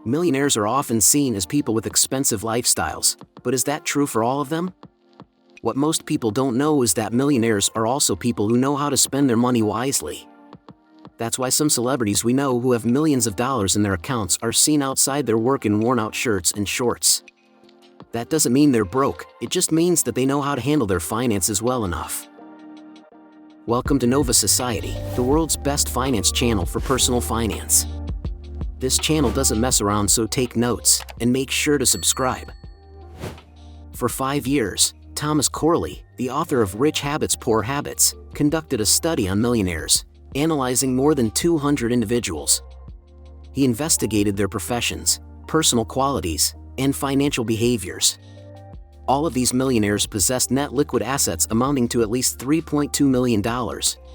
Millionaires are often seen as people with expensive lifestyles, but is that true for all of them? What most people don't know is that millionaires are also people who know how to spend their money wisely. That's why some celebrities we know who have millions of dollars in their accounts are seen outside their work in worn-out shirts and shorts. That doesn't mean they're broke, it just means that they know how to handle their finances well enough. Welcome to Nova Society, the world's best finance channel for personal finance. This channel doesn't mess around, so take notes and make sure to subscribe. For 5 years, Thomas Corley, the author of Rich Habits, Poor Habits, conducted a study on millionaires, analyzing more than 200 individuals. He investigated their professions, personal qualities, and financial behaviors. All of these millionaires possessed net liquid assets amounting to at least $3.2 million,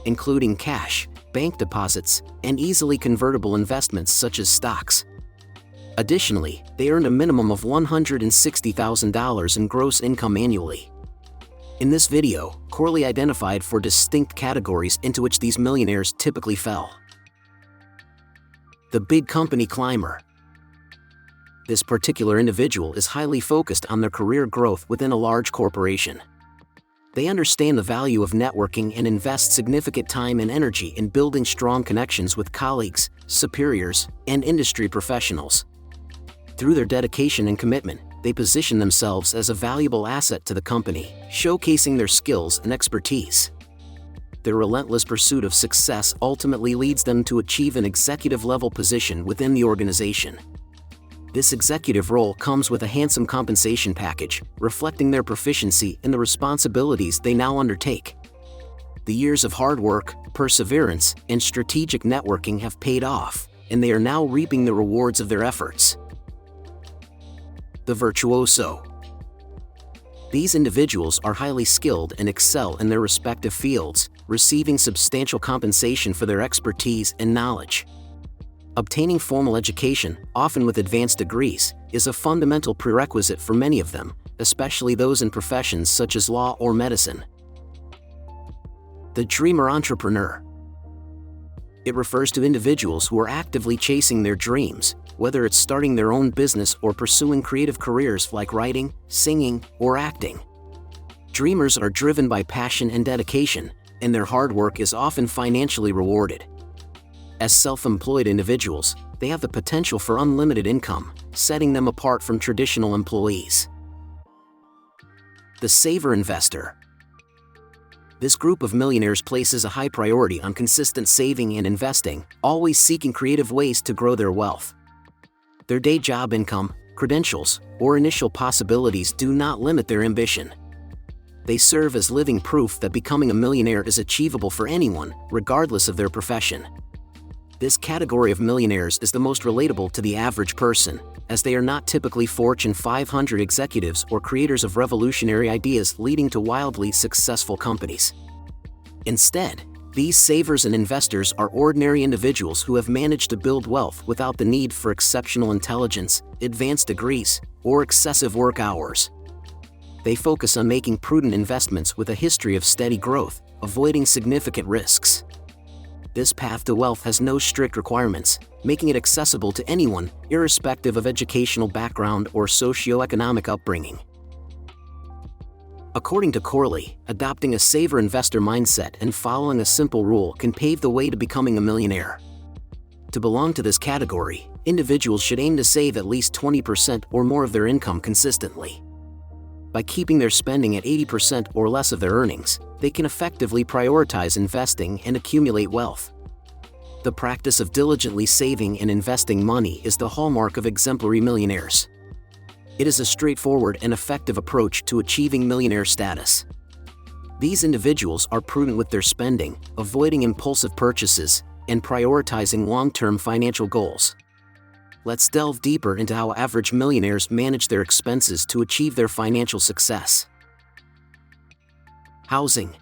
including cash, bank deposits, and easily convertible investments such as stocks. Additionally, they earned a minimum of $160,000 in gross income annually. In this video, Corley identified 4 distinct categories into which these millionaires typically fell. The big company climber. This particular individual is highly focused on their career growth within a large corporation. They understand the value of networking and invest significant time and energy in building strong connections with colleagues, superiors, and industry professionals. Through their dedication and commitment, they position themselves as a valuable asset to the company, showcasing their skills and expertise. Their relentless pursuit of success ultimately leads them to achieve an executive-level position within the organization. This executive role comes with a handsome compensation package, reflecting their proficiency in the responsibilities they now undertake. The years of hard work, perseverance, and strategic networking have paid off, and they are now reaping the rewards of their efforts. The virtuoso. These individuals are highly skilled and excel in their respective fields, receiving substantial compensation for their expertise and knowledge. Obtaining formal education, often with advanced degrees, is a fundamental prerequisite for many of them, especially those in professions such as law or medicine. The dreamer entrepreneur. It refers to individuals who are actively chasing their dreams, whether it's starting their own business or pursuing creative careers like writing, singing, or acting. Dreamers are driven by passion and dedication, and their hard work is often financially rewarded. As self-employed individuals, they have the potential for unlimited income, setting them apart from traditional employees. The saver investor. This group of millionaires places a high priority on consistent saving and investing, always seeking creative ways to grow their wealth. Their day job income, credentials, or initial possibilities do not limit their ambition. They serve as living proof that becoming a millionaire is achievable for anyone, regardless of their profession. This category of millionaires is the most relatable to the average person, as they are not typically Fortune 500 executives or creators of revolutionary ideas leading to wildly successful companies. Instead, these savers and investors are ordinary individuals who have managed to build wealth without the need for exceptional intelligence, advanced degrees, or excessive work hours. They focus on making prudent investments with a history of steady growth, avoiding significant risks. This path to wealth has no strict requirements, making it accessible to anyone, irrespective of educational background or socioeconomic upbringing. According to Corley, adopting a saver investor mindset and following a simple rule can pave the way to becoming a millionaire. To belong to this category, individuals should aim to save at least 20% or more of their income consistently. By keeping their spending at 80% or less of their earnings, they can effectively prioritize investing and accumulate wealth. The practice of diligently saving and investing money is the hallmark of exemplary millionaires. It is a straightforward and effective approach to achieving millionaire status. These individuals are prudent with their spending, avoiding impulsive purchases, and prioritizing long-term financial goals. Let's delve deeper into how average millionaires manage their expenses to achieve their financial success. Housing.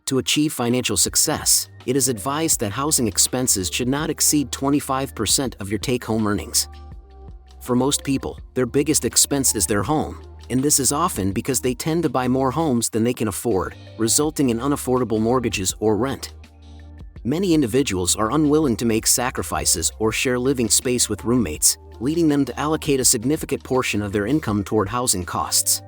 To achieve financial success, it is advised that housing expenses should not exceed 25% of your take-home earnings. For most people, their biggest expense is their home, and this is often because they tend to buy more homes than they can afford, resulting in unaffordable mortgages or rent. Many individuals are unwilling to make sacrifices or share living space with roommates, leading them to allocate a significant portion of their income toward housing costs.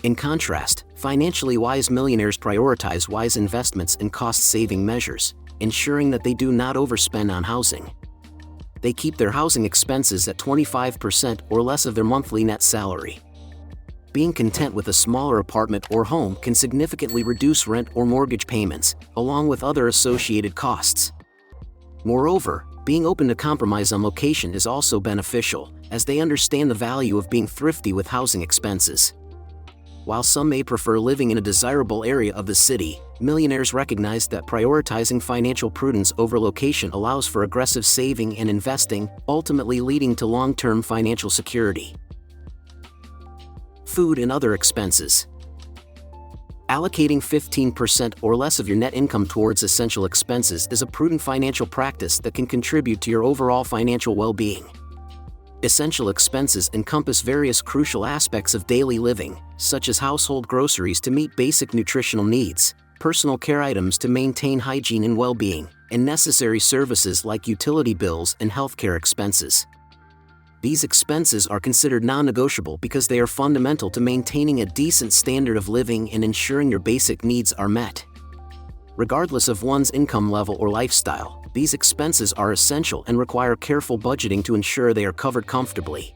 In contrast, financially wise millionaires prioritize wise investments and cost-saving measures, ensuring that they do not overspend on housing. They keep their housing expenses at 25% or less of their monthly net salary. Being content with a smaller apartment or home can significantly reduce rent or mortgage payments, along with other associated costs. Moreover, being open to compromise on location is also beneficial, as they understand the value of being thrifty with housing expenses. While some may prefer living in a desirable area of the city, millionaires recognize that prioritizing financial prudence over location allows for aggressive saving and investing, ultimately leading to long-term financial security. Food and other expenses. Allocating 15% or less of your net income towards essential expenses is a prudent financial practice that can contribute to your overall financial well-being. Essential expenses encompass various crucial aspects of daily living, such as household groceries to meet basic nutritional needs, personal care items to maintain hygiene and well-being, and necessary services like utility bills and healthcare expenses. These expenses are considered non-negotiable because they are fundamental to maintaining a decent standard of living and ensuring your basic needs are met. Regardless of one's income level or lifestyle, these expenses are essential and require careful budgeting to ensure they are covered comfortably.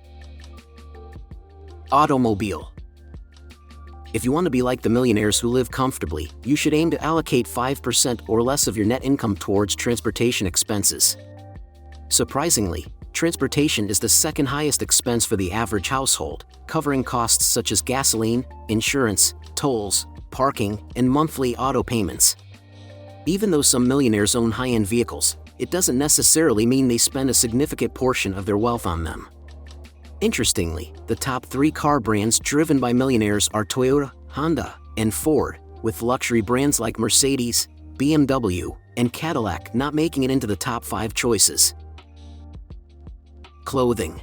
Automobile. If you want to be like the millionaires who live comfortably, you should aim to allocate 5% or less of your net income towards transportation expenses. Surprisingly, transportation is the second highest expense for the average household, covering costs such as gasoline, insurance, tolls, parking, and monthly auto payments. Even though some millionaires own high-end vehicles, it doesn't necessarily mean they spend a significant portion of their wealth on them. Interestingly, the top 3 car brands driven by millionaires are Toyota, Honda, and Ford, with luxury brands like Mercedes, BMW, and Cadillac not making it into the top 5 choices. Clothing.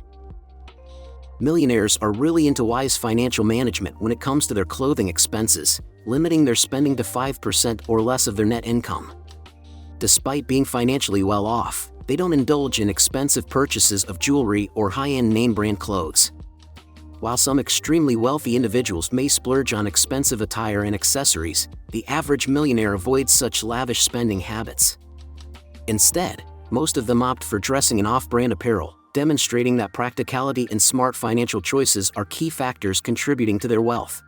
Millionaires are really into wise financial management when it comes to their clothing expenses, limiting their spending to 5% or less of their net income. Despite being financially well off, they don't indulge in expensive purchases of jewelry or high-end name-brand clothes. While some extremely wealthy individuals may splurge on expensive attire and accessories, the average millionaire avoids such lavish spending habits. Instead, most of them opt for dressing in off-brand apparel, demonstrating that practicality and smart financial choices are key factors contributing to their wealth.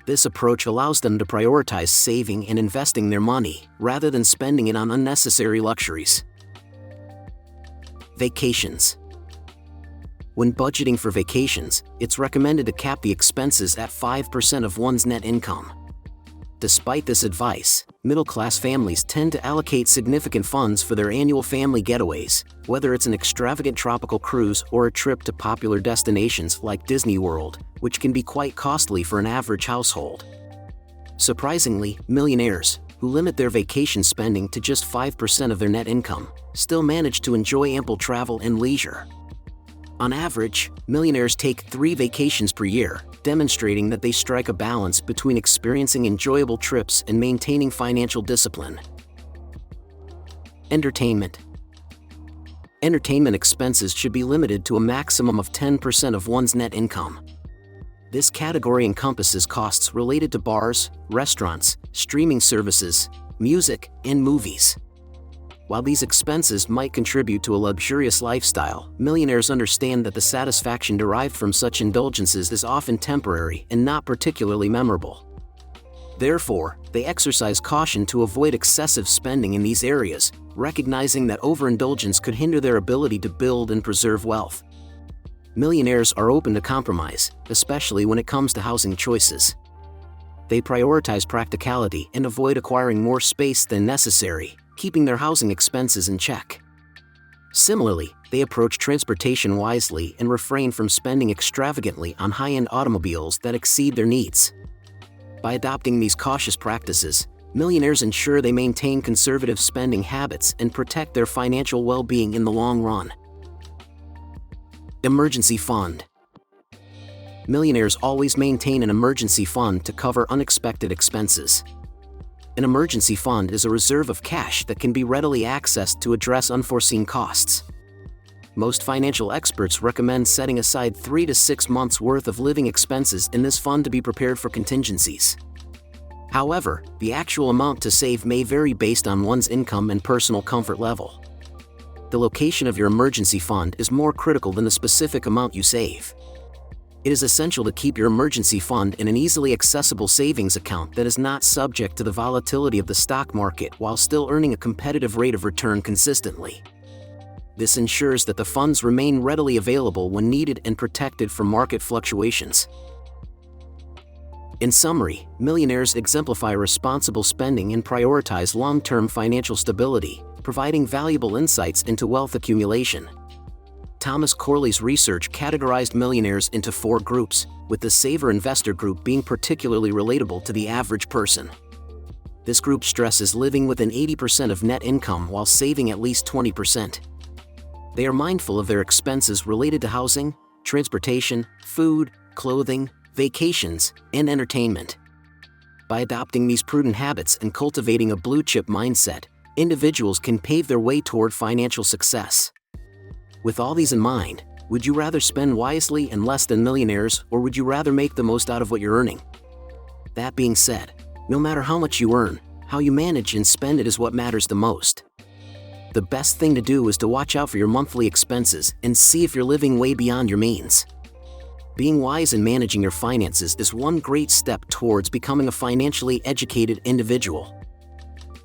This approach allows them to prioritize saving and investing their money, rather than spending it on unnecessary luxuries. Vacations. When budgeting for vacations, it's recommended to cap the expenses at 5% of one's net income. Despite this advice, middle-class families tend to allocate significant funds for their annual family getaways, whether it's an extravagant tropical cruise or a trip to popular destinations like Disney World, which can be quite costly for an average household. Surprisingly, millionaires, who limit their vacation spending to just 5% of their net income, still manage to enjoy ample travel and leisure. On average, millionaires take 3 vacations per year, demonstrating that they strike a balance between experiencing enjoyable trips and maintaining financial discipline. Entertainment. Entertainment expenses should be limited to a maximum of 10% of one's net income. This category encompasses costs related to bars, restaurants, streaming services, music, and movies. While these expenses might contribute to a luxurious lifestyle, millionaires understand that the satisfaction derived from such indulgences is often temporary and not particularly memorable. Therefore, they exercise caution to avoid excessive spending in these areas, recognizing that overindulgence could hinder their ability to build and preserve wealth. Millionaires are open to compromise, especially when it comes to housing choices. They prioritize practicality and avoid acquiring more space than necessary, keeping their housing expenses in check. Similarly, they approach transportation wisely and refrain from spending extravagantly on high-end automobiles that exceed their needs. By adopting these cautious practices, millionaires ensure they maintain conservative spending habits and protect their financial well-being in the long run. Emergency fund. Millionaires always maintain an emergency fund to cover unexpected expenses. An emergency fund is a reserve of cash that can be readily accessed to address unforeseen costs. Most financial experts recommend setting aside 3 to 6 months' worth of living expenses in this fund to be prepared for contingencies. However, the actual amount to save may vary based on one's income and personal comfort level. The location of your emergency fund is more critical than the specific amount you save. It is essential to keep your emergency fund in an easily accessible savings account that is not subject to the volatility of the stock market while still earning a competitive rate of return consistently. This ensures that the funds remain readily available when needed and protected from market fluctuations. In summary, millionaires exemplify responsible spending and prioritize long-term financial stability, providing valuable insights into wealth accumulation. Thomas Corley's research categorized millionaires into 4 groups, with the saver investor group being particularly relatable to the average person. This group stresses living within 80% of net income while saving at least 20%. They are mindful of their expenses related to housing, transportation, food, clothing, vacations, and entertainment. By adopting these prudent habits and cultivating a blue-chip mindset, individuals can pave their way toward financial success. With all these in mind, would you rather spend wisely and less than millionaires, or would you rather make the most out of what you're earning? That being said, no matter how much you earn, how you manage and spend it is what matters the most. The best thing to do is to watch out for your monthly expenses and see if you're living way beyond your means. Being wise in managing your finances is one great step towards becoming a financially educated individual.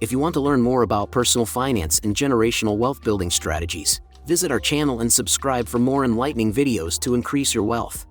If you want to learn more about personal finance and generational wealth building strategies, visit our channel and subscribe for more enlightening videos to increase your wealth.